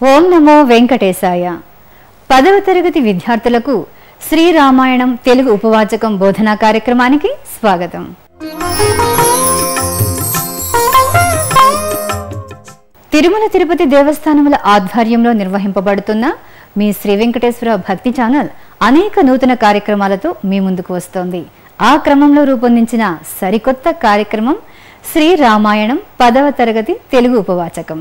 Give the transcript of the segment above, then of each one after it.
ఓం నమో వెంకటేశాయ. 10వ తరగతి విద్యార్థులకు శ్రీరామాయణం తెలుగు ఉపవాచకం బోధనా కార్యక్రమానికి స్వాగతం. తిరుమల తిరుపతి దేవస్థానముల ఆధ్వర్యంలో నిర్వహింపబడుతున్న మీ శ్రీ వెంకటేశ్వర భక్తి ఛానల్ అనేక నూతన కార్యక్రమాలతో మీ ముందుకు వస్తోంది. ఆ క్రమంలో రూపొందించిన సరికొత్త కార్యక్రమం శ్రీరామాయణం 10వ తరగతి తెలుగు ఉపవాచకం.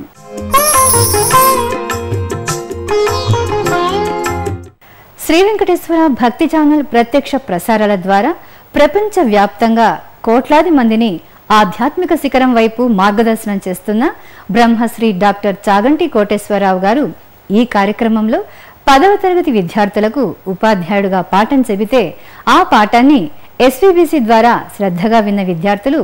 శ్రీ వెంకటేశ్వర భక్తి ఛానల్ ప్రత్యక్ష ప్రసారాల ద్వారా ప్రపంచ వ్యాప్తంగా కోట్లాది మందిని ఆధ్యాత్మిక శిఖరం వైపు మార్గదర్శనం చేస్తున్న బ్రహ్మశ్రీ డాక్టర్ చాగంటి కోటేశ్వరరావు గారు ఈ కార్యక్రమంలో 10వ తరగతి విద్యార్థులకు ఉపాధ్యాయుడుగా పాఠం చెబితే ఆ పాఠాన్ని ఎస్వీబీసీ ద్వారా శ్రద్ధగా విన్న విద్యార్థులు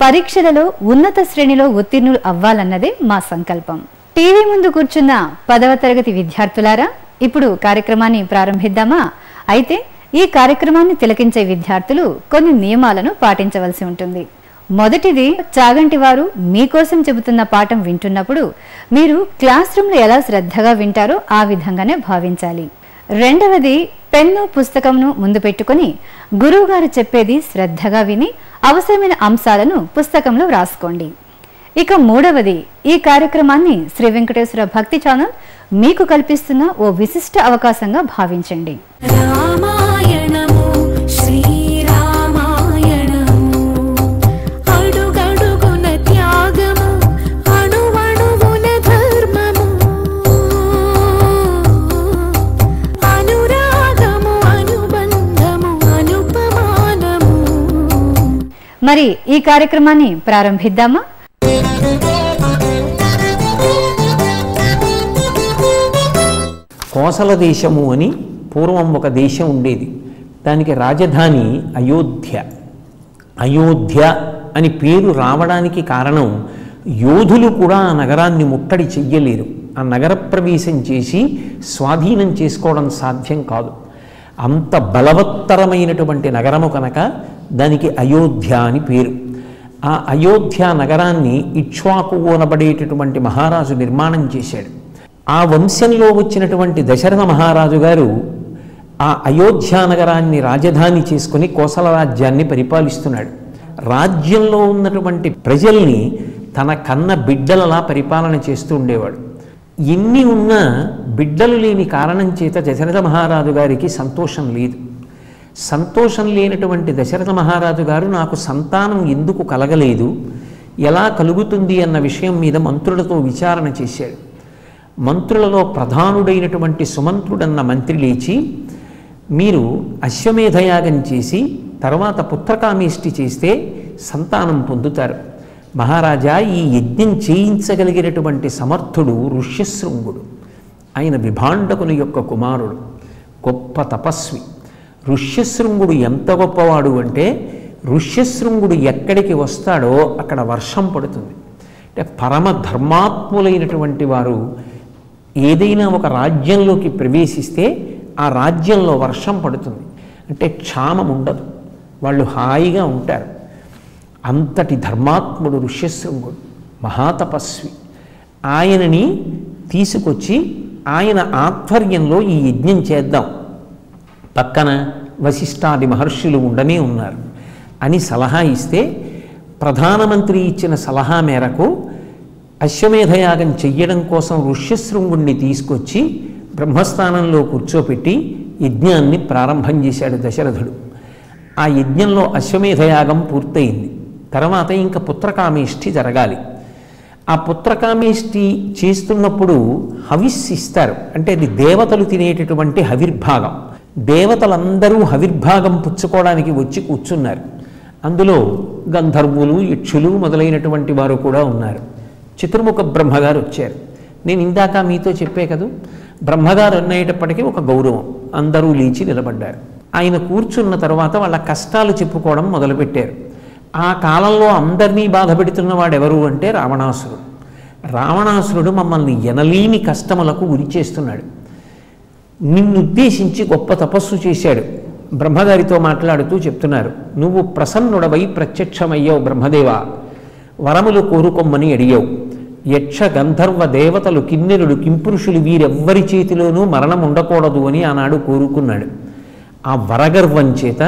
పరీక్షలలో ఉన్నత శ్రేణిలో ఉత్తీర్ణులు అవ్వాలన్నదే మా సంకల్పం. టీవీ ముందు కూర్చున్న 10వ తరగతి విద్యార్థులారా, ఇప్పుడు కార్యక్రమాన్ని ప్రారంభిద్దామా? అయితే ఈ కార్యక్రమాన్ని తిలకించే విద్యార్థులు కొన్ని నియమాలను పాటించవలసి ఉంటుంది. మొదటిది, చాగంటి వారు మీకోసం చెబుతున్న పాఠం వింటున్నప్పుడు మీరు క్లాస్ రూమ్లో ఎలా శ్రద్ధగా వింటారో ఆ విధంగానే భావించాలి. రెండవది, పెన్ను పుస్తకంను ముందు పెట్టుకుని గురువు గారు చెప్పేది శ్రద్ధగా విని అవసరమైన అంశాలను పుస్తకంలో వ్రాసుకోండి. ఇక మూడవది, ఈ కార్యక్రమాన్ని శ్రీ వెంకటేశ్వర భక్తి ఛానల్ మీకు కల్పిస్తున్న ఓ విశిష్ట అవకాశంగా భావించండి. రామాయణము శ్రీరామాయణము అడుగడుగున త్యాగము అణువణువున ధర్మము అనురాగము అనుబంధము అనుపమానము. మరి ఈ కార్యక్రమాన్ని ప్రారంభిద్దామా? కోసల దేశము అని పూర్వం ఒక దేశం ఉండేది. దానికి రాజధాని అయోధ్య. అయోధ్య అని పేరు రావడానికి కారణం, యోధులు కూడా ఆ నగరాన్ని ముట్టడి చెయ్యలేరు. ఆ నగర ప్రవేశం చేసి స్వాధీనం చేసుకోవడం సాధ్యం కాదు. అంత బలవత్తరమైనటువంటి నగరము కనుక దానికి అయోధ్య అని పేరు. ఆ అయోధ్య నగరాన్ని ఇక్ష్వాకు అనబడేటటువంటి మహారాజు నిర్మాణం చేశాడు. ఆ వంశంలో వచ్చినటువంటి దశరథ మహారాజు గారు ఆ అయోధ్య నగరాన్ని రాజధాని చేసుకుని కోసల రాజ్యాన్ని పరిపాలిస్తున్నాడు. రాజ్యంలో ఉన్నటువంటి ప్రజల్ని తన కన్న బిడ్డలలా పరిపాలన చేస్తూ ఉండేవాడు. ఎన్ని ఉన్నా బిడ్డలు లేని కారణం చేత దశరథ మహారాజు గారికి సంతోషం లేదు. సంతోషం లేనటువంటి దశరథ మహారాజు గారు నాకు సంతానం ఎందుకు కలగలేదు, ఎలా కలుగుతుంది అన్న విషయం మీద మంత్రులతో విచారణ చేశాడు. మంత్రులలో ప్రధానుడైనటువంటి సుమంత్రుడన్న మంత్రి లేచి, మీరు అశ్వమేధయాగం చేసి తర్వాత పుత్రకామేష్టి చేస్తే సంతానం పొందుతారు. మహారాజా, ఈ యజ్ఞం చేయించగలిగినటువంటి సమర్థుడు ఋష్యశృంగుడు. ఆయన విభాండకుని యొక్క కుమారుడు, గొప్ప తపస్వి. ఋష్యశృంగుడు ఎంత గొప్పవాడు అంటే, ఋష్యశృంగుడు ఎక్కడికి వస్తాడో అక్కడ వర్షం పడుతుంది. అంటే పరమ ధర్మాత్ములైనటువంటి వారు ఏదైనా ఒక రాజ్యంలోకి ప్రవేశిస్తే ఆ రాజ్యంలో వర్షం పడుతుంది. అంటే క్షామం ఉండదు, వాళ్ళు హాయిగా ఉంటారు. అంతటి ధర్మాత్ముడు ఋష్యశృంగుడు, మహాతపస్వి. ఆయనని తీసుకొచ్చి ఆయన ఆధ్వర్యంలో ఈ యజ్ఞం చేద్దాం, పక్కన వశిష్ఠాది మహర్షులు ఉండనే ఉన్నారు అని సలహా ఇస్తే, ప్రధానమంత్రి ఇచ్చిన సలహా మేరకు అశ్వమేధయాగం చెయ్యడం కోసం ఋష్యశృంగుణ్ణి తీసుకొచ్చి బ్రహ్మస్థానంలో కూర్చోపెట్టి యజ్ఞాన్ని ప్రారంభం చేశాడు దశరథుడు. ఆ యజ్ఞంలో అశ్వమేధయాగం పూర్తయింది. తర్వాత ఇంకా పుత్రకామేష్టి జరగాలి. ఆ పుత్రకామేష్టి చేస్తున్నప్పుడు హవిస్సిస్తారు. అంటే అది దేవతలు తినేటటువంటి హవిర్భాగం. దేవతలందరూ హవిర్భాగం పుచ్చుకోవడానికి వచ్చి కూర్చున్నారు. అందులో గంధర్వులు, యక్షులు మొదలైనటువంటి వారు కూడా ఉన్నారు. చతుర్ముఖ బ్రహ్మగారు వచ్చారు. నేను ఇందాక మీతో చెప్పే కదూ, బ్రహ్మగారు అనేటప్పటికీ ఒక గౌరవం. అందరూ లేచి నిలబడ్డారు. ఆయన కూర్చున్న తర్వాత వాళ్ళ కష్టాలు చెప్పుకోవడం మొదలుపెట్టారు. ఆ కాలంలో అందరినీ బాధ పెడుతున్న వాడెవరు అంటే రావణాసురుడు. రావణాసురుడు మమ్మల్ని ఎనలేని కష్టములకు గురి చేస్తున్నాడు. నిన్నుద్దేశించి గొప్ప తపస్సు చేశాడు. బ్రహ్మగారితో మాట్లాడుతూ చెప్తున్నారు, నువ్వు ప్రసన్నుడవై ప్రత్యక్షమయ్యావు బ్రహ్మదేవ, వరములు కోరుకొమ్మని అడిగావు. యక్ష గంధర్వ దేవతలు కిన్నెరుడు కింపురుషులు వీరెవ్వరి చేతిలోనూ మరణం ఉండకూడదు అని ఆనాడు కోరుకున్నాడు. ఆ వరగర్వం చేత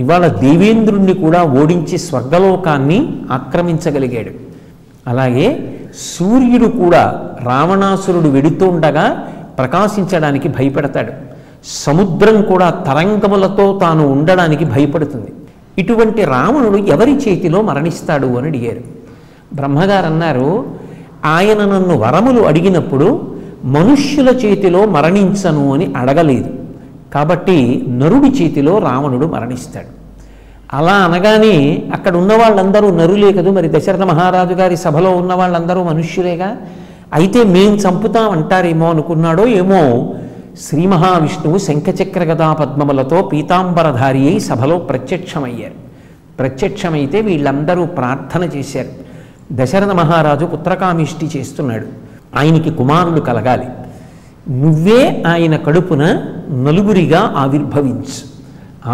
ఇవాళ దేవేంద్రుణ్ణి కూడా ఓడించి స్వర్గలోకాన్ని ఆక్రమించగలిగాడు. అలాగే సూర్యుడు కూడా రావణాసురుడు వెడుతుండగా ప్రకాశించడానికి భయపడతాడు. సముద్రం కూడా తరంగములతో తాను ఉండడానికి భయపడుతుంది. ఇటువంటి రావణుడు ఎవరి చేతిలో మరణిస్తాడు అని అడిగారు. బ్రహ్మగారు అన్నారు, ఆయన నన్ను వరములు అడిగినప్పుడు మనుష్యుల చేతిలో మరణించను అని అడగలేదు, కాబట్టి నరుడి చేతిలో రావణుడు మరణిస్తాడు. అలా అనగానే అక్కడ ఉన్న వాళ్ళందరూ నరులే కదూ, మరి దశరథ మహారాజు గారి సభలో ఉన్న వాళ్ళందరూ మనుష్యులేగా, అయితే మేం చంపుతామంటారేమో అనుకున్నాడో ఏమో. శ్రీ మహావిష్ణువు శంఖచక్ర గదా పద్మములతో పీతాంబరధారి అయి సభలో ప్రత్యక్షమయ్యారు. ప్రత్యక్షమైతే వీళ్ళందరూ ప్రార్థన చేశారు. దశరథ మహారాజు పుత్రకామిష్టి చేస్తున్నాడు, ఆయనకి కుమారుడు కలగాలి, నువ్వే ఆయన కడుపున నలుగురిగా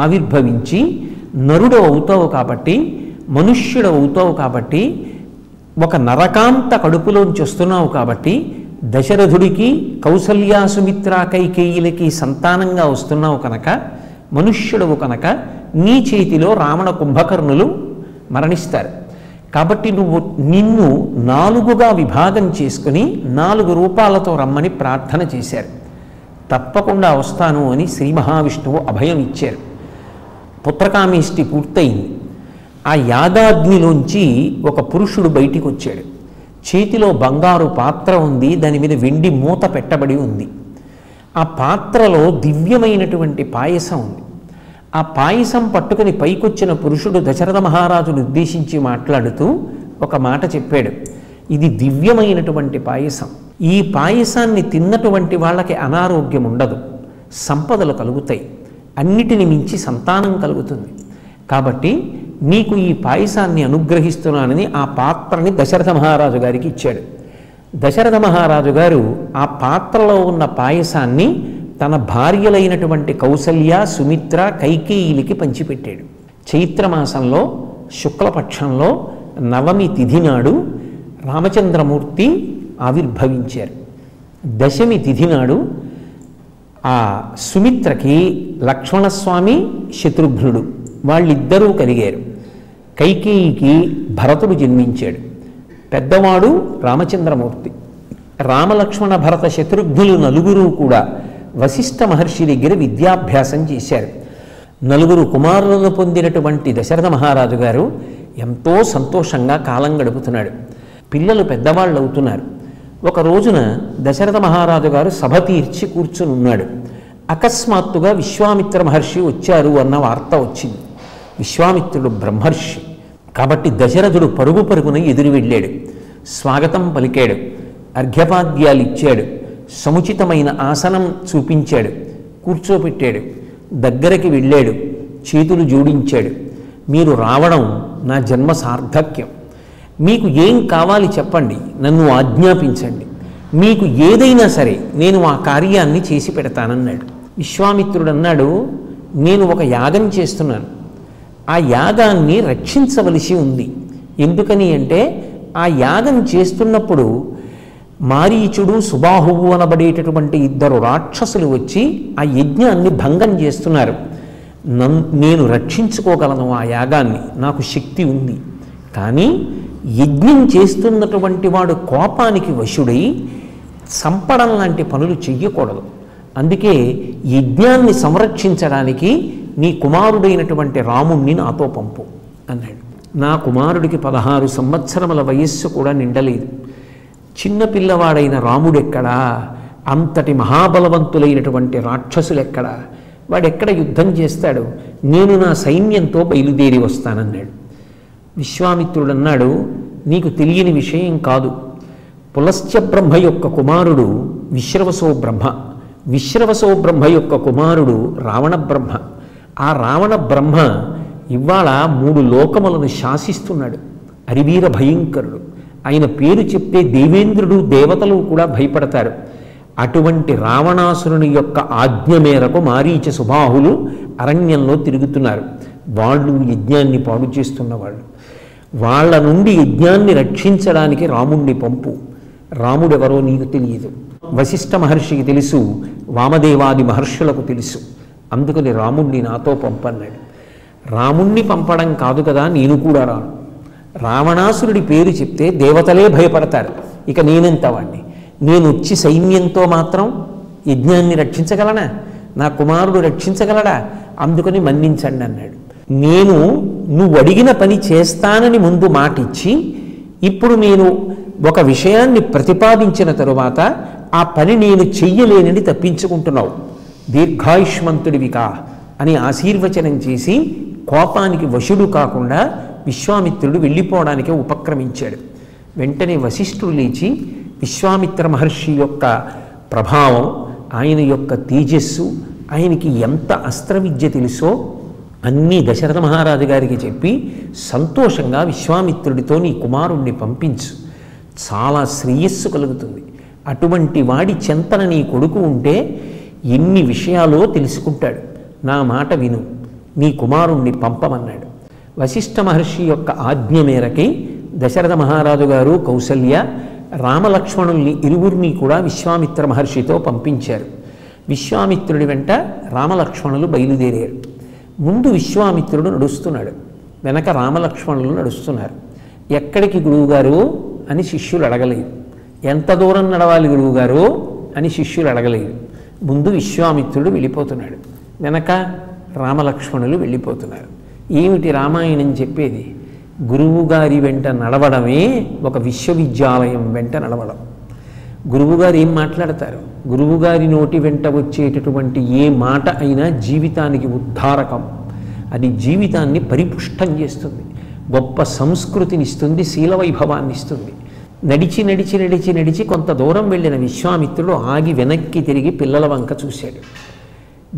ఆవిర్భవించి నరుడు అవుతావు కాబట్టి, మనుష్యుడు అవుతావు కాబట్టి, ఒక నరకాంత కడుపులోంచి వస్తున్నావు కాబట్టి, దశరథుడికి కౌసల్యా సుమిత్ర కైకేయిలకి సంతానంగా వస్తున్నావు కనుక, మనుష్యుడవు కనుక నీ చేతిలో రావణ కుంభకర్ణులు మరణిస్తారు. కాబట్టి నిన్ను 4గా విభాగం చేసుకుని 4 రూపాలతో రమ్మని ప్రార్థన చేశారు. తప్పకుండా వస్తాను అని శ్రీ మహావిష్ణువు అభయం ఇచ్చారు. పుత్రకామేష్టి పూర్తయింది. ఆ యాగాగ్నిలోంచి ఒక పురుషుడు బయటికి వచ్చాడు. చేతిలో బంగారు పాత్ర ఉంది, దాని మీద వెండి మూత పెట్టబడి ఉంది. ఆ పాత్రలో దివ్యమైనటువంటి పాయసం ఉంది. ఆ పాయసం పట్టుకుని పైకొచ్చిన పురుషుడు దశరథ మహారాజును ఉద్దేశించి మాట్లాడుతూ ఒక మాట చెప్పాడు, ఇది దివ్యమైనటువంటి పాయసం, ఈ పాయసాన్ని తిన్నటువంటి వాళ్ళకి అనారోగ్యం ఉండదు, సంపదలు కలుగుతాయి, అన్నిటిని మించి సంతానం కలుగుతుంది, కాబట్టి నీకు ఈ పాయసాన్ని అనుగ్రహిస్తున్నానని ఆ పాత్రని దశరథ మహారాజు గారికి ఇచ్చాడు. దశరథ మహారాజు గారు ఆ పాత్రలో ఉన్న పాయసాన్ని తన భార్యలైనటువంటి కౌసల్య, సుమిత్ర, కైకేయిలకి పంచిపెట్టాడు. చైత్రమాసంలో శుక్లపక్షంలో నవమి తిథి నాడు రామచంద్రమూర్తి ఆవిర్భవించారు. దశమి తిథి నాడు ఆ సుమిత్రకి లక్ష్మణస్వామి, శత్రుఘ్నుడు వాళ్ళిద్దరూ కలిగారు. కైకేయికి భరతుడు జన్మించాడు. పెద్దవాడు రామచంద్రమూర్తి. రామలక్ష్మణ భరత శత్రుఘ్నులు నలుగురు కూడా వశిష్ఠ మహర్షి దగ్గర విద్యాభ్యాసం చేశారు. 4 కుమారులను పొందినటువంటి దశరథ మహారాజు గారు ఎంతో సంతోషంగా కాలం గడుపుతున్నాడు. పిల్లలు పెద్దవాళ్ళు అవుతున్నారు. ఒక రోజున దశరథ మహారాజు గారు సభ తీర్చి కూర్చుని ఉన్నాడు. అకస్మాత్తుగా విశ్వామిత్ర మహర్షి వచ్చారు అన్న వార్త వచ్చింది. విశ్వామిత్రుడు బ్రహ్మర్షి కాబట్టి దశరథుడు పరుగు పరుగున ఎదురు వెళ్ళాడు. స్వాగతం పలికాడు, అర్ఘ్యపాద్యాలు ఇచ్చాడు, సముచితమైన ఆసనం చూపించాడు, కూర్చోపెట్టాడు, దగ్గరికి వెళ్ళాడు, చేతులు జోడించాడు. మీరు రావడం నా జన్మ సార్థక్యం, మీకు ఏం కావాలి చెప్పండి, నన్ను ఆజ్ఞాపించండి, మీకు ఏదైనా సరే నేను ఆ కార్యాన్ని చేసి పెడతానన్నాడు. విశ్వామిత్రుడు అన్నాడు, నేను ఒక యాగం చేస్తున్నాను, ఆ యాగాన్ని రక్షించవలసి ఉంది. ఎందుకని అంటే ఆ యాగం చేస్తున్నప్పుడు మారీచుడు, సుబాహువు అనబడేటటువంటి 2 రాక్షసులు వచ్చి ఆ యజ్ఞాన్ని భంగం చేస్తున్నారు. నేను రక్షించుకోగలను ఆ యాగాన్ని, నాకు శక్తి ఉంది. కానీ యజ్ఞం చేస్తున్నటువంటి వాడు కోపానికి వశుడై సంపడం లాంటి పనులు చెయ్యకూడదు. అందుకే యజ్ఞాన్ని సంరక్షించడానికి నీ కుమారుడైనటువంటి రాముణ్ణి నాతో పంపు అన్నాడు. నా కుమారుడికి 16 సంవత్సరముల వయస్సు కూడా నిండలేదు. చిన్నపిల్లవాడైన రాముడెక్కడా, అంతటి మహాబలవంతులైనటువంటి రాక్షసులెక్కడా, వాడెక్కడ యుద్ధం చేస్తాడు, నేను నా సైన్యంతో బయలుదేరి వస్తానన్నాడు. విశ్వామిత్రుడు అన్నాడు, నీకు తెలియని విషయం కాదు, పులస్త్య బ్రహ్మ యొక్క కుమారుడు విశ్రవసో బ్రహ్మ, విశ్రవసో బ్రహ్మ యొక్క కుమారుడు రావణ బ్రహ్మ. ఆ రావణ బ్రహ్మ ఇవాళ 3 లోకములను శాసిస్తున్నాడు, అరివీర భయంకరుడు. ఆయన పేరు చెప్తే దేవేంద్రుడు, దేవతలు కూడా భయపడతారు. అటువంటి రావణాసురుని యొక్క ఆజ్ఞ మేరకు మారీచ సుబాహులు అరణ్యంలో తిరుగుతున్నారు. వాళ్ళు యజ్ఞాన్ని పాడు చేస్తున్నవాళ్ళు. వాళ్ళ నుండి యజ్ఞాన్ని రక్షించడానికి రాముణ్ణి పంపు, రాముడెవరో నీకు తెలియదు, వశిష్ఠ మహర్షికి తెలుసు, వామదేవాది మహర్షులకు తెలుసు, అందుకని రాముణ్ణి నాతో పంపన్నాడు. రాముణ్ణి పంపడం కాదు కదా, నేను కూడా రాను. రావణాసురుడి పేరు చెప్తే దేవతలే భయపడతారు, ఇక నేనెంత వాణ్ణి, నేను వచ్చి సైన్యంతో మాత్రం యజ్ఞాన్ని రక్షించగలనా, నా కుమారుడు రక్షించగలడా, అందుకని మన్నించండి అన్నాడు. నేను నువ్వు అడిగిన పని చేస్తానని ముందు మాటిచ్చి ఇప్పుడు నేను ఒక విషయాన్ని ప్రతిపాదించిన తరువాత ఆ పని నేను చెయ్యలేనని తప్పించుకుంటున్నావు, దీర్ఘాయుష్మంతుడివికా అని ఆశీర్వచనం చేసి కోపానికి వశుడు కాకుండా విశ్వామిత్రుడు వెళ్ళిపోవడానికి ఉపక్రమించాడు. వెంటనే వశిష్ఠుడు లేచి విశ్వామిత్ర మహర్షి యొక్క ప్రభావం, ఆయన యొక్క తేజస్సు, ఆయనకి ఎంత అస్త్రవిద్య తెలుసో అన్నీ దశరథ మహారాజు గారికి చెప్పి సంతోషంగా విశ్వామిత్రుడితో నీ కుమారుణ్ణి పంపించు, చాలా శ్రేయస్సు కలుగుతుంది, అటువంటి వాడి చెంతన నీ కొడుకు ఉంటే ఎన్ని విషయాలో తెలుసుకుంటాడు, నా మాట విను, నీ కుమారుణ్ణి పంపమన్నాడు. వశిష్ఠ మహర్షి యొక్క ఆజ్ఞ మేరకి దశరథ మహారాజు గారు కౌసల్య రామలక్ష్మణుల్ని ఇరువురిని కూడా విశ్వామిత్ర మహర్షితో పంపించారు. విశ్వామిత్రుడి వెంట రామలక్ష్మణులు బయలుదేరారు. ముందు విశ్వామిత్రుడు నడుస్తున్నాడు, వెనక రామలక్ష్మణులు నడుస్తున్నారు. ఎక్కడికి గురువుగారు అని శిష్యులు అడగలేదు, ఎంత దూరం నడవాలి గురువుగారు అని శిష్యులు అడగలేదు. ముందు విశ్వామిత్రుడు వెళ్ళిపోతున్నాడు, వెనక రామలక్ష్మణులు వెళ్ళిపోతున్నారు. ఏమిటి రామాయణం చెప్పేది? గురువుగారి వెంట నడవడమే ఒక విశ్వవిద్యాలయం వెంట నడవడం. గురువుగారు ఏం మాట్లాడతారు? గురువుగారి నోటి వెంట వచ్చేటటువంటి ఏ మాట అయినా జీవితానికి ఉద్ధారకం, అది జీవితాన్ని పరిపుష్టం చేస్తుంది, గొప్ప సంస్కృతిని ఇస్తుంది, శీలవైభవాన్ని ఇస్తుంది. నడిచి నడిచి నడిచి నడిచి కొంత దూరం వెళ్ళిన విశ్వామిత్రుడు ఆగి వెనక్కి తిరిగి పిల్లల వంక చూశాడు.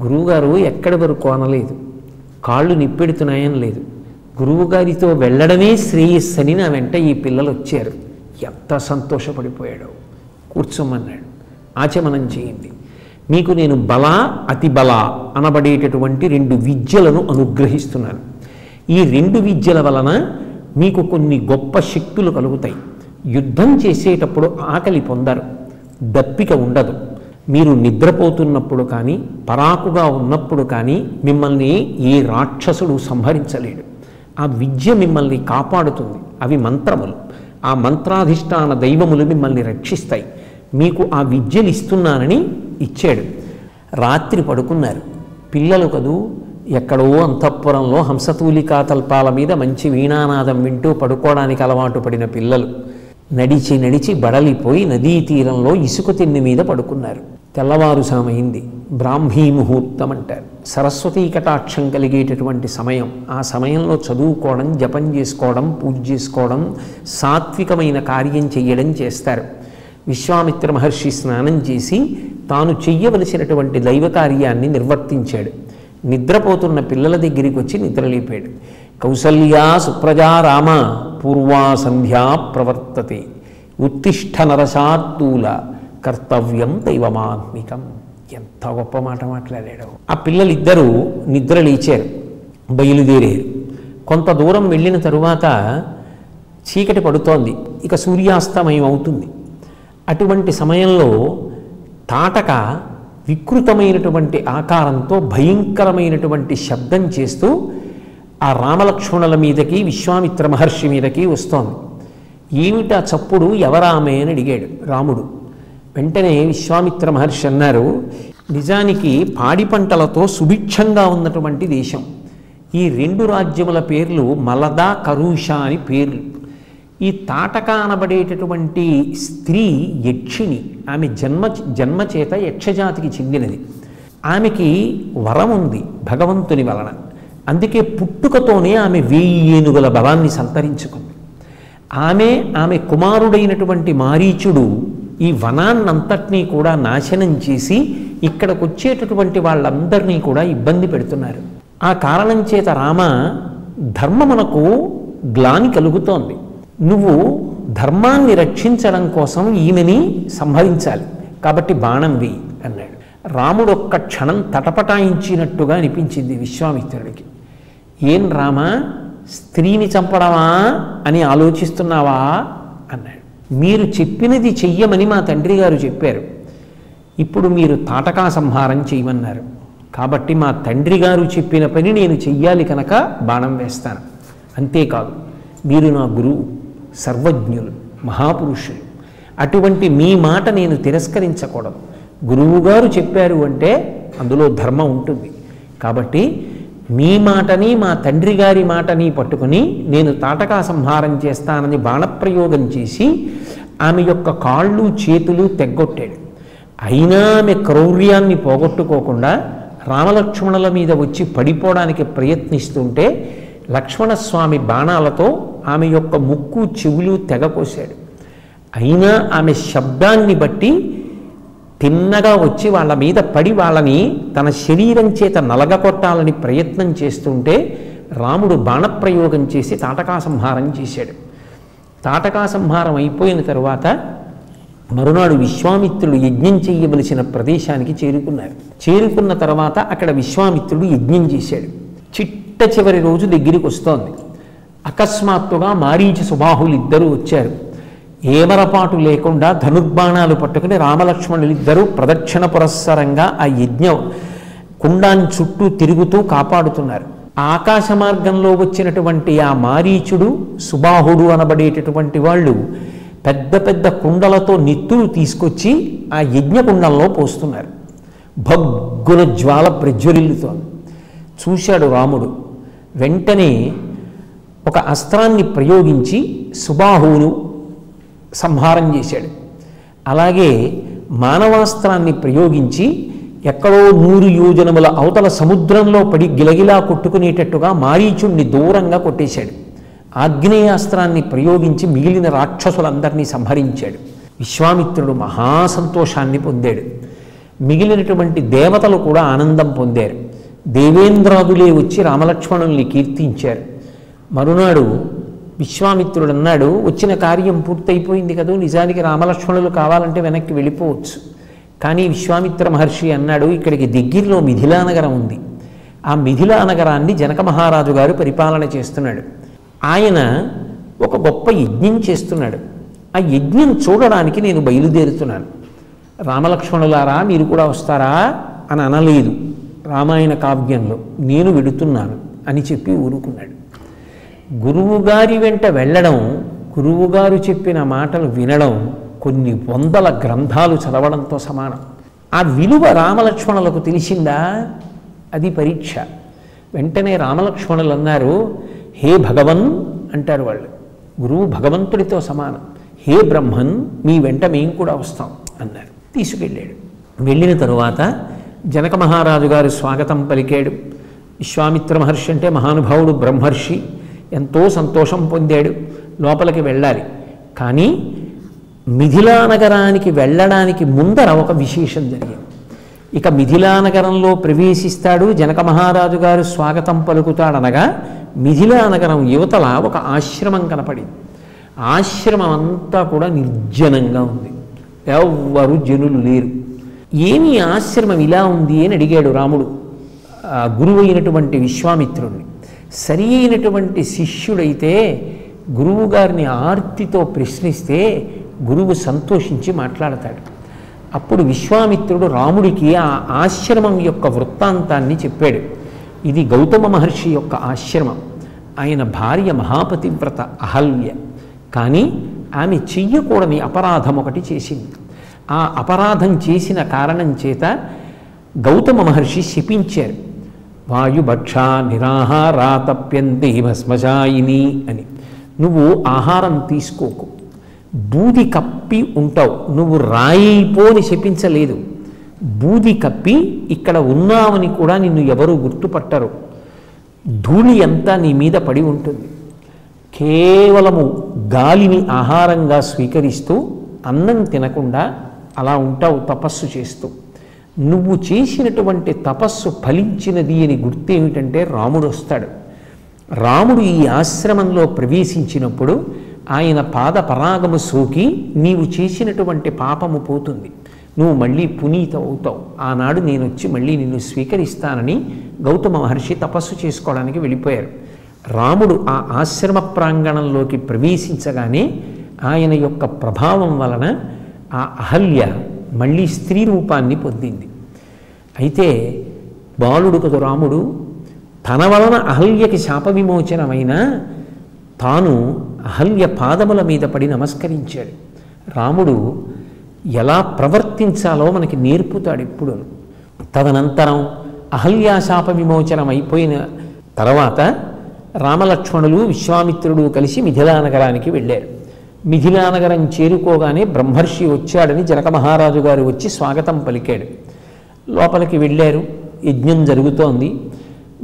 గురువుగారు ఎక్కడి వరకు అనలేదు, కాళ్ళు నిప్పెడుతున్నాయని లేదు, గురువుగారితో వెళ్ళడమే శ్రేయస్సని నా వెంట ఈ పిల్లలు వచ్చారు. ఎంత సంతోషపడిపోయాడు. కూర్చోమన్నాడు, ఆచమనం చేయండి, మీకు నేను బల అతి బల అనబడేటటువంటి 2 విద్యలను అనుగ్రహిస్తున్నాను. ఈ 2 విద్యల వలన మీకు కొన్ని గొప్ప శక్తులు కలుగుతాయి. యుద్ధం చేసేటప్పుడు ఆకలి పొందరు, దప్పిక ఉండదు, మీరు నిద్రపోతున్నప్పుడు కానీ పరాకుగా ఉన్నప్పుడు కానీ మిమ్మల్ని ఏ రాక్షసుడు సంహరించలేడు. ఆ విద్య మిమ్మల్ని కాపాడుతుంది. అవి మంత్రములు, ఆ మంత్రాధిష్టాన దైవములు మిమ్మల్ని రక్షిస్తాయి. మీకు ఆ విద్యలు ఇస్తున్నానని ఇచ్చాడు. రాత్రి పడుకున్నారు. పిల్లలు కదూ, ఎక్కడో అంతఃపురంలో హంసతూలికా తల్పాల మీద మంచి వీణానాదం వింటూ పడుకోవడానికి అలవాటు పడిన పిల్లలు నడిచి నడిచి బడలిపోయి నదీ తీరంలో ఇసుక తిన్నె మీద పడుకున్నారు. తెల్లవారుసామైంది, బ్రాహ్మీ ముహూర్తం అంటారు. సరస్వతీ కటాక్షం కలిగేటటువంటి సమయం. ఆ సమయంలో చదువుకోవడం, జపం చేసుకోవడం, పూజ చేసుకోవడం, సాత్వికమైన కార్యం చెయ్యడం చేస్తారు. విశ్వామిత్ర మహర్షి స్నానం చేసి తాను చెయ్యవలసినటువంటి దైవ కార్యాన్ని నిర్వర్తించాడు. నిద్రపోతున్న పిల్లల దగ్గరికి వచ్చి నిద్రలేపాడు. కౌసల్యా సుప్రజా రామ పూర్వా సంధ్యా ప్రవర్తతే ఉత్తిష్ఠ నరశార్దూల కర్తవ్యం దైవమాత్మికం. ఎంత గొప్ప మాట మాట్లాడాడు. ఆ పిల్లలిద్దరూ నిద్ర లేచారు, బయలుదేరారు. కొంత దూరం వెళ్ళిన తరువాత చీకటి పడుతోంది, ఇక సూర్యాస్తమయం అవుతుంది. అటువంటి సమయంలో తాటక వికృతమైనటువంటి ఆకారంతో భయంకరమైనటువంటి శబ్దం చేస్తూ ఆ రామలక్ష్మణుల మీదకి విశ్వామిత్ర మహర్షి మీదకి వస్తోంది. ఏమిటా చప్పుడు, ఎవరామే అని అడిగాడు రాముడు. వెంటనే విశ్వామిత్ర మహర్షి అన్నారు, నిజానికి పాడి పంటలతో సుభిక్షంగా ఉన్నటువంటి దేశం. ఈ 2 రాజ్యముల పేర్లు మలద, కరూష అని పేర్లు. ఈ తాటక అనబడేటటువంటి స్త్రీ యక్షిణి. ఆమె జన్మ చేత యక్షజాతికి చెందినది. ఆమెకి వరం ఉంది భగవంతుని వలన. అందుకే పుట్టుకతోనే ఆమె 1000 ఏనుగుల బలాన్ని సంతరించుకుంది. ఆమె కుమారుడైనటువంటి మారీచుడు ఈ వనాన్నంతటినీ కూడా నాశనం చేసి ఇక్కడికి వచ్చేటటువంటి వాళ్ళందరినీ కూడా ఇబ్బంది పెడుతున్నారు. ఆ కారణం చేత రామ, ధర్మమునకు గ్లాని కలుగుతోంది, నువ్వు ధర్మాన్ని రక్షించడం కోసం ఈమెని సంహరించాలి, కాబట్టి బాణం వేయి అన్నాడు. రాముడు ఒక్క క్షణం తటపటాయించినట్టుగా అనిపించింది విశ్వామిత్రుడికి. ఏం రామ, స్త్రీని చంపడమా అని ఆలోచిస్తున్నావా అన్నాడు. మీరు చెప్పినది చెయ్యమని మా తండ్రి గారు చెప్పారు. ఇప్పుడు మీరు తాటకా సంహారం చేయమన్నారు. కాబట్టి మా తండ్రి గారు చెప్పిన పని నేను చెయ్యాలి కనుక బాణం వేస్తాను. అంతేకాదు, మీరు నా గురువు, సర్వజ్ఞులు, మహాపురుషులు. అటువంటి మీ మాట నేను తిరస్కరించకూడదు. గురువుగారు చెప్పారు అంటే అందులో ధర్మం ఉంటుంది. కాబట్టి మీ మాటని మా తండ్రి గారి మాటని పట్టుకుని నేను తాటకా సంహారం చేస్తానని బాణప్రయోగం చేసి ఆమె యొక్క కాళ్ళు చేతులు తెగ్గొట్టాడు. అయినా ఆమె క్రౌర్యాన్ని పోగొట్టుకోకుండా రామలక్ష్మణుల మీద వచ్చి పడిపోవడానికి ప్రయత్నిస్తుంటే లక్ష్మణస్వామి బాణాలతో ఆమె యొక్క ముక్కు చెవులు తెగకోశాడు. అయినా ఆమె శబ్దాన్ని బట్టి తిన్నగా వచ్చి వాళ్ళ మీద పడి వాళ్ళని తన శరీరం చేత నలగకొట్టాలని ప్రయత్నం చేస్తుంటే రాముడు బాణప్రయోగం చేసి తాటకా సంహారం చేశాడు. తాటకా సంహారం అయిపోయిన తరువాత మరునాడు విశ్వామిత్రుడు యజ్ఞం చేయవలసిన ప్రదేశానికి చేరుకున్నారు. చేరుకున్న తర్వాత అక్కడ విశ్వామిత్రుడు యజ్ఞం చేశాడు. చిట్ట చివరి రోజు దగ్గరికి వస్తోంది. అకస్మాత్తుగా మారీచి సుబాహులు ఇద్దరూ వచ్చారు. ఏమరపాటు లేకుండా ధనుర్బాణాలు పట్టుకుని రామలక్ష్మణులిద్దరూ ప్రదక్షిణ పురస్సరంగా ఆ యజ్ఞ కుండాన్ని చుట్టూ తిరుగుతూ కాపాడుతున్నారు. ఆకాశ మార్గంలో వచ్చినటువంటి ఆ మారీచుడు, సుబాహుడు అనబడేటటువంటి వాళ్ళు పెద్ద పెద్ద కుండలతో నెత్తులు తీసుకొచ్చి ఆ యజ్ఞకుండంలో పోస్తున్నారు. భగ్గున జ్వాల ప్రజ్వరిల్లుతోంది. చూశాడు రాముడు. వెంటనే ఒక అస్త్రాన్ని ప్రయోగించి సుబాహువును సంహారం చేశాడు. అలాగే మానవాస్త్రాన్ని ప్రయోగించి ఎక్కడో 100 యోజనముల అవతల సముద్రంలో పడి గిలగిలా కొట్టుకునేటట్టుగా మారీచుణ్ణి దూరంగా కొట్టేశాడు. ఆగ్నేయాస్త్రాన్ని ప్రయోగించి మిగిలిన రాక్షసులందరినీ సంహరించాడు. విశ్వామిత్రుడు మహాసంతోషాన్ని పొందాడు. మిగిలినటువంటి దేవతలు కూడా ఆనందం పొందారు. దేవేంద్రాదులే వచ్చి రామలక్ష్మణుల్ని కీర్తించారు. మరునాడు విశ్వామిత్రుడు అన్నాడు, వచ్చిన కార్యం పూర్తయిపోయింది కదా, నిజానికి రామలక్ష్మణులు కావాలంటే వెనక్కి వెళ్ళిపోవచ్చు. కానీ విశ్వామిత్ర మహర్షి అన్నాడు, ఇక్కడికి దగ్గరలో మిథిలా నగరం ఉంది. ఆ మిథిలా నగరాన్ని జనక మహారాజు గారు పరిపాలన చేస్తున్నాడు. ఆయన ఒక గొప్ప యజ్ఞం చేస్తున్నాడు. ఆ యజ్ఞం చూడడానికి నేను బయలుదేరుతున్నాను. రామలక్ష్మణులారా మీరు కూడా వస్తారా అని అనలేదు రామాయణ కావ్యంలో. నేను వెడుతున్నాను అని చెప్పి ఊరుకున్నాడు. గురువుగారి వెంట వెళ్ళడం, గురువుగారు చెప్పిన మాటలు వినడం కొన్ని వందల గ్రంథాలు చదవడంతో సమానం. ఆ విలువ రామలక్ష్మణులకు తెలిసిందా? అది పరీక్ష. వెంటనే రామలక్ష్మణులు అన్నారు, హే భగవన్ అంటారు వాళ్ళు. గురువు భగవంతుడితో సమానం. హే బ్రహ్మన్ మీ వెంట మేము కూడా వస్తాం అన్నారు. తీసుకెళ్ళాడు. వెళ్ళిన తరువాత జనక మహారాజు గారు స్వాగతం పలికాడు. విశ్వామిత్ర మహర్షి అంటే మహానుభావుడు, బ్రహ్మర్షి, ఎంతో సంతోషం పొందాడు. లోపలికి వెళ్ళాలి. కానీ మిథిలా నగరానికి వెళ్ళడానికి ముందర ఒక విశేషం జరిగింది. ఇక మిథిలా నగరంలో ప్రవేశిస్తాడు, జనక మహారాజు గారు స్వాగతం పలుకుతాడనగా మిథిలా నగరం యువతల ఒక ఆశ్రమం కనపడింది. ఆశ్రమం అంతా కూడా నిర్జనంగా ఉంది. ఎవ్వరు జనులు లేరు. ఏమి ఆశ్రమం ఇలా ఉంది అని అడిగాడు రాముడు గురువు అయినటువంటి విశ్వామిత్రుడిని. సరి అయినటువంటి శిష్యుడైతే గురువు గారిని ఆర్తితో ప్రశ్నిస్తే గురువు సంతోషించి మాట్లాడతాడు. అప్పుడు విశ్వామిత్రుడు రాముడికి ఆ ఆశ్రమం యొక్క వృత్తాంతాన్ని చెప్పాడు. ఇది గౌతమ మహర్షి యొక్క ఆశ్రమం. ఆయన భార్య మహాపతివ్రత అహల్య. కానీ ఆమె చెయ్యకూడని అపరాధం ఒకటి చేసింది. ఆ అపరాధం చేసిన కారణం చేత గౌతమ మహర్షి శపించారు. వాయుభక్షా నిరాహారా తప్యంతే భస్మశాయిని అని. నువ్వు ఆహారం తీసుకోకు, బూది కప్పి ఉంటావు, నువ్వు రాయిపోని శపించలేదు. బూది కప్పి ఇక్కడ ఉన్నావని కూడా నిన్ను ఎవరూ గుర్తుపట్టరు. ధూళి అంతా నీ మీద పడి ఉంటుంది. కేవలము గాలిని ఆహారంగా స్వీకరిస్తూ అన్నం తినకుండా అలా ఉంటావు తపస్సు చేస్తూ. నువ్వు చేసినటువంటి తపస్సు ఫలించినది అని గుర్తేమిటంటే రాముడు వస్తాడు. రాముడు ఈ ఆశ్రమంలో ప్రవేశించినప్పుడు ఆయన పాద పరాగము సోకి నీవు చేసినటువంటి పాపము పోతుంది, నువ్వు మళ్ళీ పునీత అవుతావు. ఆనాడు నేను వచ్చి మళ్ళీ నిన్ను స్వీకరిస్తానని గౌతమ మహర్షి తపస్సు చేసుకోవడానికి వెళ్ళిపోయారు. రాముడు ఆ ఆశ్రమ ప్రాంగణంలోకి ప్రవేశించగానే ఆయన యొక్క ప్రభావం వలన ఆ అహల్య మళ్ళీ స్త్రీ రూపాన్ని పొందింది. అయితే బాలుడు కదు రాముడు, తన వలన అహల్యకి శాప విమోచనమైన తాను అహల్య పాదముల మీద పడి నమస్కరించాడు. రాముడు ఎలా ప్రవర్తించాలో మనకి నేర్పుతాడు ఇప్పుడు. తదనంతరం అహల్యా శాప విమోచనం అయిపోయిన తర్వాత రామలక్ష్మణులు విశ్వామిత్రుడు కలిసి మిథిలా నగరానికి వెళ్ళారు. మిథిలా నగరం చేరుకోగానే బ్రహ్మర్షి వచ్చాడని జనక మహారాజు గారు వచ్చి స్వాగతం పలికాడు. లోపలికి వెళ్ళారు. యజ్ఞం జరుగుతోంది.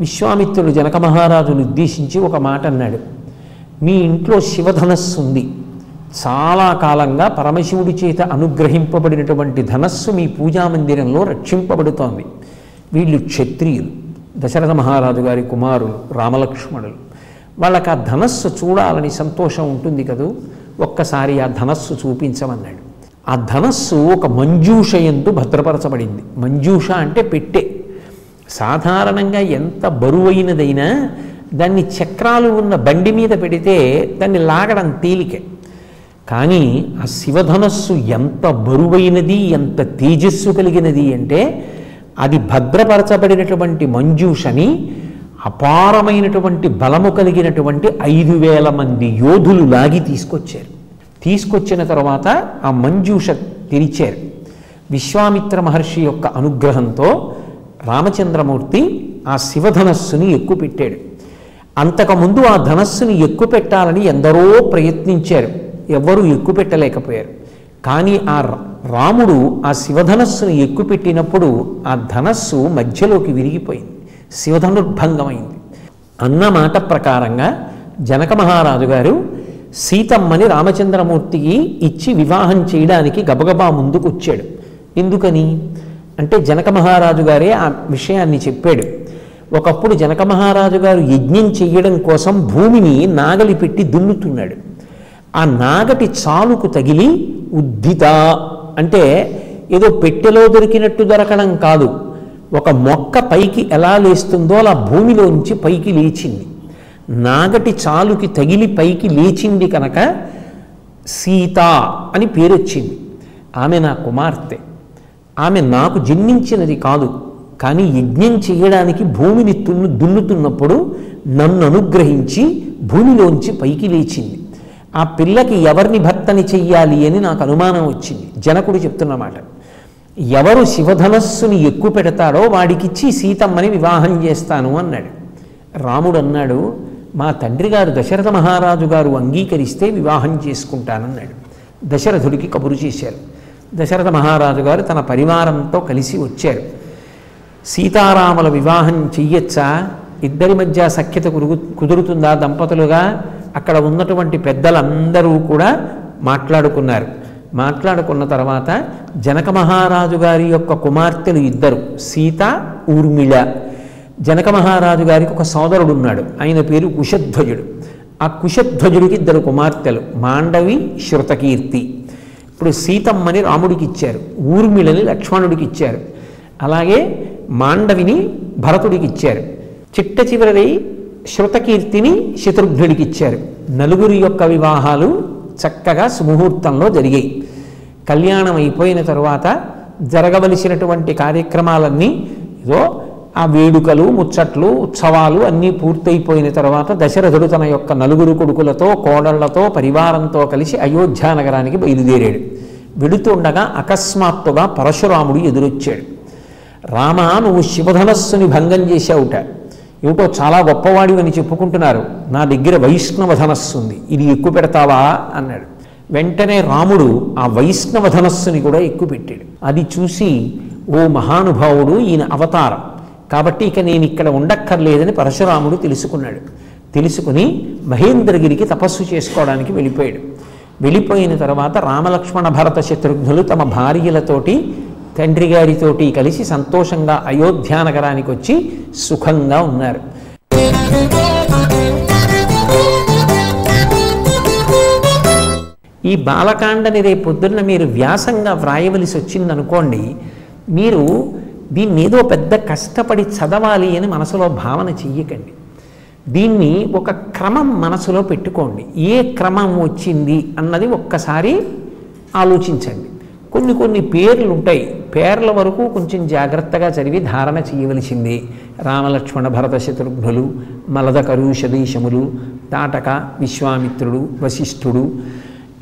విశ్వామిత్రుడు జనక మహారాజును ఉద్దేశించి ఒక మాట అన్నాడు. మీ ఇంట్లో శివధనస్సు ఉంది. చాలా కాలంగా పరమశివుడి చేత అనుగ్రహింపబడినటువంటి ధనస్సు మీ పూజామందిరంలో రక్షింపబడుతోంది. వీళ్ళు క్షత్రియులు, దశరథ మహారాజు గారి కుమారులు రామలక్ష్మణులు. వాళ్ళకి ఆ ధనస్సు చూడాలని సంతోషం ఉంటుంది కదూ, ఒక్కసారి ఆ ధనస్సు చూపించమన్నాడు. ఆ ధనస్సు ఒక మంజూష యందు భద్రపరచబడింది. మంజూష అంటే పెట్టె. సాధారణంగా ఎంత బరువైనదైనా దాన్ని చక్రాలు ఉన్న బండి మీద పెడితే దాన్ని లాగడం తేలికే. కానీ ఆ శివధనస్సు ఎంత బరువైనది, ఎంత తేజస్సు కలిగినది అంటే అది భద్రపరచబడినటువంటి మంజూషని అపారమైనటువంటి బలము కలిగినటువంటి 5,000 మంది యోధులు లాగి తీసుకొచ్చారు. తీసుకొచ్చిన తర్వాత ఆ మంజూష తెరిచారు. విశ్వామిత్ర మహర్షి యొక్క అనుగ్రహంతో రామచంద్రమూర్తి ఆ శివధనస్సుని ఎక్కుపెట్టాడు. అంతకుముందు ఆ ధనస్సుని ఎక్కుపెట్టాలని ఎందరో ప్రయత్నించారు, ఎవ్వరూ ఎక్కుపెట్టలేకపోయారు. కానీ ఆ రాముడు ఆ శివధనస్సును ఎక్కుపెట్టినప్పుడు ఆ ధనస్సు మధ్యలోకి విరిగిపోయింది, శివధనుర్భంగమైంది. అన్న మాట ప్రకారంగా జనక మహారాజు గారు సీతమ్మని రామచంద్రమూర్తికి ఇచ్చి వివాహం చేయడానికి గబగబా ముందుకు వచ్చాడు. ఎందుకని అంటే జనక మహారాజు గారే ఆ విషయాన్ని చెప్పాడు. ఒకప్పుడు జనక మహారాజు గారు యజ్ఞం చెయ్యడం కోసం భూమిని నాగలి పెట్టి దున్నుతున్నాడు. ఆ నాగటి చాలుకు తగిలి ఉద్ధిత అంటే ఏదో పెట్టెలో దొరికినట్టు దొరకడం కాదు, ఒక మొక్క పైకి ఎలా లేస్తుందో అలా భూమిలోంచి పైకి లేచింది. నాగటి చాలుకి తగిలి పైకి లేచింది కనుక సీత అని పేరు వచ్చింది. ఆమె నా కుమార్తె, ఆమె నాకు జన్మించినది కాదు. కానీ యజ్ఞం చేయడానికి భూమిని దున్నుతున్నప్పుడు నన్ను అనుగ్రహించి భూమిలోంచి పైకి లేచింది. ఆ పిల్లకి ఎవరిని భర్తని చెయ్యాలి అని నాకు అనుమానం వచ్చింది. జనకుడు చెప్తున్నమాట, ఎవరు శివధనస్సుని ఎక్కువ పెడతాడో వాడికిచ్చి సీతమ్మని వివాహం చేస్తాను అన్నాడు. రాముడు అన్నాడు, మా తండ్రి గారు దశరథ మహారాజు గారు అంగీకరిస్తే వివాహం చేసుకుంటానన్నాడు. దశరథుడికి కబురు చేశారు. దశరథ మహారాజు గారు తన పరివారంతో కలిసి వచ్చారు. సీతారాముల వివాహం చెయ్యొచ్చా, ఇద్దరి మధ్య సఖ్యత కుదురుతుందా దంపతులుగా? అక్కడ ఉన్నటువంటి పెద్దలందరూ కూడా మాట్లాడుకున్నారు. మాట్లాడుకున్న తర్వాత జనక మహారాజు గారి యొక్క కుమార్తెలు ఇద్దరు, సీత, ఊర్మిళ. జనక మహారాజు గారికి ఒక సోదరుడు ఉన్నాడు, ఆయన పేరు కుశధ్వజుడు. ఆ కుశధ్వజుడికి ఇద్దరు కుమార్తెలు, మాండవి, శృతకీర్తి. ఇప్పుడు సీతమ్మని రాముడికి ఇచ్చారు, ఊర్మిళని లక్ష్మణుడికి ఇచ్చారు, అలాగే మాండవిని భరతుడికి ఇచ్చారు. చిట్ట చివరి శృతకీర్తిని శత్రుఘ్నుడికి ఇచ్చారు. నలుగురి యొక్క వివాహాలు చక్కగా సుముహూర్తంలో జరిగాయి. కళ్యాణం అయిపోయిన తరువాత జరగవలసినటువంటి కార్యక్రమాలన్నీ ఏదో ఆ వేడుకలు, ముచ్చట్లు, ఉత్సవాలు అన్నీ పూర్తయిపోయిన తర్వాత దశరథుడు తన యొక్క నలుగురు కొడుకులతో, కోడళ్లతో, పరివారంతో కలిసి అయోధ్య నగరానికి బయలుదేరాడు. వెడుతుండగా అకస్మాత్తుగా పరశురాముడు ఎదురొచ్చాడు. రామ, నువ్వు శివధనస్సుని భంగం చేశావుట, ఏమిటో చాలా గొప్పవాడివని చెప్పుకుంటున్నారు, నా దగ్గర వైష్ణవ ధనస్సు ఉంది, ఇది ఎక్కువ పెడతావా అన్నాడు. వెంటనే రాముడు ఆ వైష్ణవ ధనస్సుని కూడా ఎక్కువ పెట్టాడు. అది చూసి, ఓ మహానుభావుడు, ఈయన అవతారం కాబట్టి ఇక నేను ఇక్కడ ఉండక్కర్లేదని పరశురాముడు తెలుసుకున్నాడు. తెలుసుకుని మహేంద్రగిరికి తపస్సు చేసుకోవడానికి వెళ్ళిపోయాడు. వెళ్ళిపోయిన తర్వాత రామలక్ష్మణ భరత శత్రుఘ్నులు తమ భార్యలతోటి, తండ్రి గారితోటి కలిసి సంతోషంగా అయోధ్య నగరానికి వచ్చి సుఖంగా ఉన్నారు. ఈ బాలకాండని రేపొద్దున్న మీరు వ్యాసంగా వ్రాయవలసి వచ్చిందనుకోండి, మీరు దీన్ని ఏదో పెద్ద కష్టపడి చదవాలి అని మనసులో భావన చెయ్యకండి. దీన్ని ఒక క్రమం మనసులో పెట్టుకోండి. ఏ క్రమం వచ్చింది అన్నది ఒక్కసారి ఆలోచించండి. కొన్ని పేర్లు ఉంటాయి, పేర్ల వరకు కొంచెం జాగ్రత్తగా చదివి ధారణ చేయవలసింది. రామలక్ష్మణ భరత శత్రుఘ్నులు, మలద కరుషదేశములు, తాటక, విశ్వామిత్రుడు, వశిష్ఠుడు,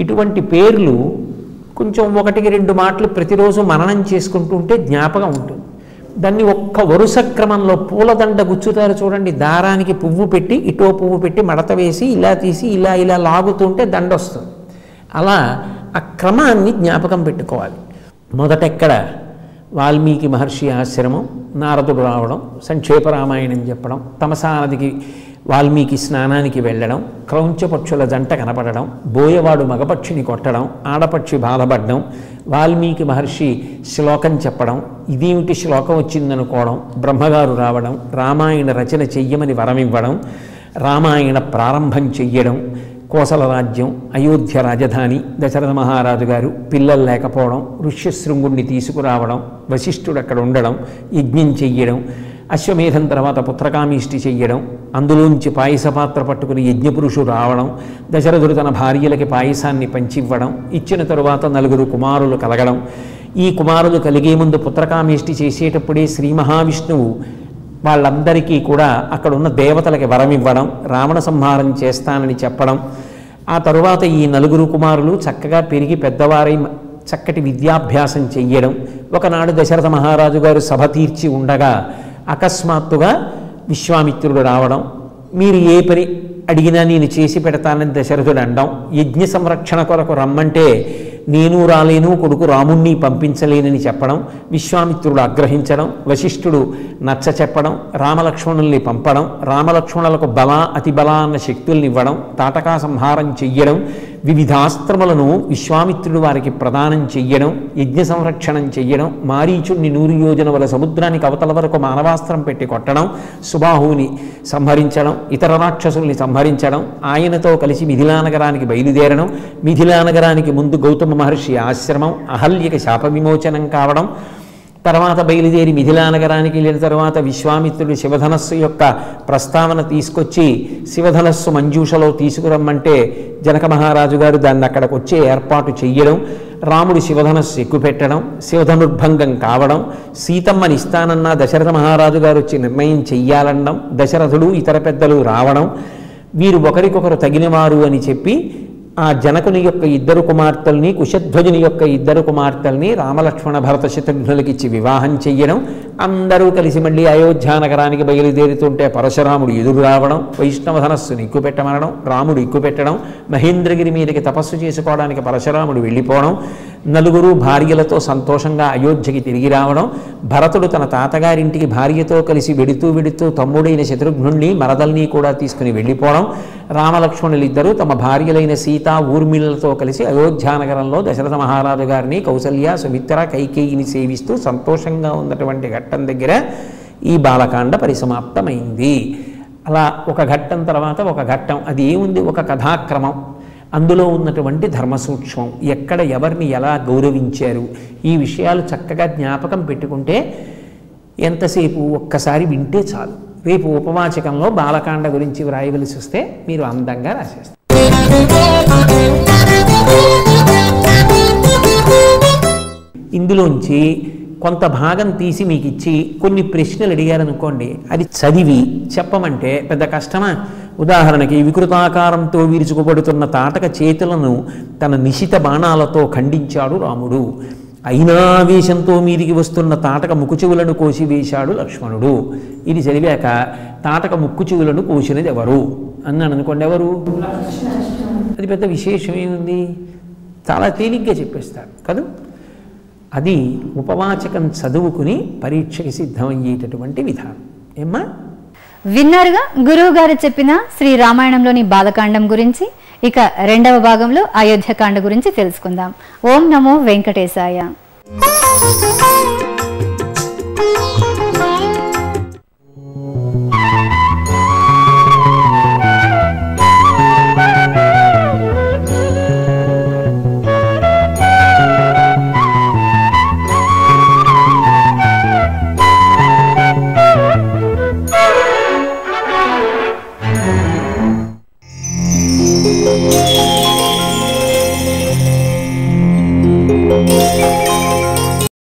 ఇటువంటి పేర్లు కొంచెం 1-2 మాటలు ప్రతిరోజు మననం చేసుకుంటుంటే జ్ఞాపకం ఉంటుంది. దాన్ని ఒక్క వరుస క్రమంలో పూలదండ గుచ్చుతారు చూడండి, దారానికి పువ్వు పెట్టి ఇటో పువ్వు పెట్టి మడత వేసి ఇలా తీసి ఇలా లాగుతుంటే దండ వస్తుంది. అలా ఆ క్రమాన్ని జ్ఞాపకం పెట్టుకోవాలి. మొదటెక్కడ వాల్మీకి మహర్షి ఆశ్రమం, నారదుడు రావడం, సంక్షేప రామాయణం చెప్పడం, తమసా నదికి వాల్మీకి స్నానానికి వెళ్ళడం, క్రౌంచపక్షుల జంట కనపడడం, బోయవాడు మగపక్షిని కొట్టడం, ఆడపక్షి బాధపడడం, వాల్మీకి మహర్షి శ్లోకం చెప్పడం, ఇదేమిటి శ్లోకం వచ్చిందనుకోవడం, బ్రహ్మగారు రావడం, రామాయణ రచన చెయ్యమని వరమివ్వడం, రామాయణ ప్రారంభం చెయ్యడం, కోసల రాజ్యం, అయోధ్య రాజధాని, దశరథ మహారాజు గారు, పిల్లలు లేకపోవడం, ఋష్యశృంగుణ్ణి తీసుకురావడం, వశిష్ఠుడు అక్కడ ఉండడం, యజ్ఞం చెయ్యడం, అశ్వమేధం తర్వాత పుత్రకామీష్టి చెయ్యడం, అందులోంచి పాయస పాత్ర పట్టుకుని యజ్ఞపురుషుడు రావడం, దశరథుడు తన భార్యలకి పాయసాన్ని పంచివ్వడం, ఇచ్చిన తరువాత 4 కుమారులు కలగడం, ఈ కుమారులు కలిగే ముందు పుత్రకామీష్టి చేసేటప్పుడే శ్రీ మహావిష్ణువు వాళ్ళందరికీ కూడా అక్కడ ఉన్న దేవతలకి వరమివ్వడం, రావణ సంహారం చేస్తానని చెప్పడం, ఆ తరువాత ఈ 4 కుమారులు చక్కగా పెరిగి పెద్దవారై చక్కటి విద్యాభ్యాసం చెయ్యడం. ఒకనాడు దశరథ మహారాజు గారు సభ తీర్చి ఉండగా అకస్మాత్తుగా విశ్వామిత్రుడు రావడం, మీరు ఏ పని అడిగినా నేను చేసి పెడతానని దశరథుడు అనడం, యజ్ఞ సంరక్షణ కొరకు రమ్మంటే నేను రాలేను, కొడుకు రాముణ్ణి పంపించలేనని చెప్పడం, విశ్వామిత్రుడు ఆగ్రహించడం, వశిష్ఠుడు నచ్చ చెప్పడం, రామలక్ష్మణుల్ని పంపడం, రామలక్ష్మణులకు బల అతిబల అన్న శక్తుల్ని ఇవ్వడం, తాటకా సంహారం చెయ్యడం, వివిధాస్త్రములను విశ్వామిత్రుడు వారికి ప్రదానం చెయ్యడం, యజ్ఞ సంరక్షణం చెయ్యడం, మారీచుణ్ణి 100 యోజనముల సముద్రానికి అవతల వరకు మానవాస్త్రం పెట్టి కొట్టడం, సుబాహువుని సంహరించడం, ఇతర రాక్షసుల్ని సంహరించడం, ఆయనతో కలిసి మిథిలా నగరానికి బయలుదేరడం, మిథిలా నగరానికి ముందు గౌతమ మహర్షి ఆశ్రమం, అహల్యకి శాప విమోచనం కావడం, తర్వాత బయలుదేరి మిథిలా నగరానికి వెళ్ళిన తర్వాత విశ్వామిత్రుడు శివధనస్సు యొక్క ప్రస్తావన తీసుకొచ్చి శివధనస్సు మంజూషలో తీసుకురమ్మంటే జనక మహారాజు గారు దాన్ని అక్కడికి వచ్చే ఏర్పాటు చెయ్యడం, రాముడు శివధనస్సు ఎక్కుపెట్టడం, శివధనుర్భంగం కావడం, సీతమ్మని ఇస్తానన్నా దశరథ మహారాజు గారు వచ్చి నిర్ణయం చెయ్యాలనడం, దశరథుడు ఇతర పెద్దలు రావడం, వీరు ఒకరికొకరు తగినవారు అని చెప్పి ఆ జనకుని యొక్క 2 కుమార్తెల్ని, కుశధ్వజుని యొక్క 2 కుమార్తెల్ని రామలక్ష్మణ భరత శత్రుఘ్నులకి ఇచ్చి వివాహం చెయ్యడం, అందరూ కలిసి మళ్ళీ అయోధ్య నగరానికి బయలుదేరుతుంటే పరశురాముడు ఎదురు రావడం, వైష్ణవ ధనస్సుని ఎక్కుపెట్టమనడం, రాముడు ఎక్కుపెట్టడం, మహేంద్రగిరి మీదకి తపస్సు చేసుకోవడానికి పరశురాముడు వెళ్ళిపోవడం, 4 భార్యలతో సంతోషంగా అయోధ్యకి తిరిగి రావడం, భరతుడు తన తాతగారింటికి భార్యతో కలిసి వెడుతూ తమ్ముడైన శత్రుఘ్నుణ్ణి మరదల్ని కూడా తీసుకుని వెళ్ళిపోవడం, రామలక్ష్మణులిద్దరూ తమ భార్యలైన సీత ఊర్మిళలతో కలిసి అయోధ్యానగరంలో దశరథ మహారాజు గారిని, కౌసల్య, సుమిత్ర, కైకేయిని సేవిస్తూ సంతోషంగా ఉన్నటువంటి ఘట్టం దగ్గర ఈ బాలకాండ పరిసమాప్తమైంది. అలా ఒక ఘట్టం తర్వాత ఒక ఘట్టం, అది ఏముంది, ఒక కథాక్రమం, అందులో ఉన్నటువంటి ధర్మసూక్ష్మం, ఎక్కడ ఎవరిని ఎలా గౌరవించారు, ఈ విషయాలు చక్కగా జ్ఞాపకం పెట్టుకుంటే ఎంతసేపు ఒక్కసారి వింటే చాలు. రేపు ఉపవాచకంలో బాలకాండ గురించి వ్రాయవలసి వస్తే మీరు అందంగా రాసేస్తారు. ఇందులోంచి కొంత భాగం తీసి మీకు ఇచ్చి కొన్ని ప్రశ్నలు అడిగారనుకోండి, అది చదివి చెప్పమంటే పెద్ద కష్టమా? ఉదాహరణకి వికృతాకారంతో విరుచుకుపడుతున్న తాటక చేతులను తన నిశిత బాణాలతో ఖండించాడు రాముడు, అయినావేశంతో మీదికి వస్తున్న తాటక ముక్కు చెవులను కోసివేశాడు లక్ష్మణుడు. ఇది చదివాక తాటక ముక్కు చెవులను కోసినది ఎవరు అన్నాను అనుకోండి, ఎవరు? అది పెద్ద విశేషం ఏముంది, చాలా తేలిగ్గా చెప్పేస్తాడు కదా. అది ఉపవాచకం చదువుకుని పరీక్షకి సిద్ధమయ్యేటటువంటి విధానం. ఏమ్మా విన్నారుగా గురువు గారు చెప్పిన శ్రీ రామాయణంలోని బాలకాండం గురించి. ఇక 2వ భాగంలో అయోధ్యకాండ గురించి తెలుసుకుందాం. ఓం నమో వెంకటేశాయ.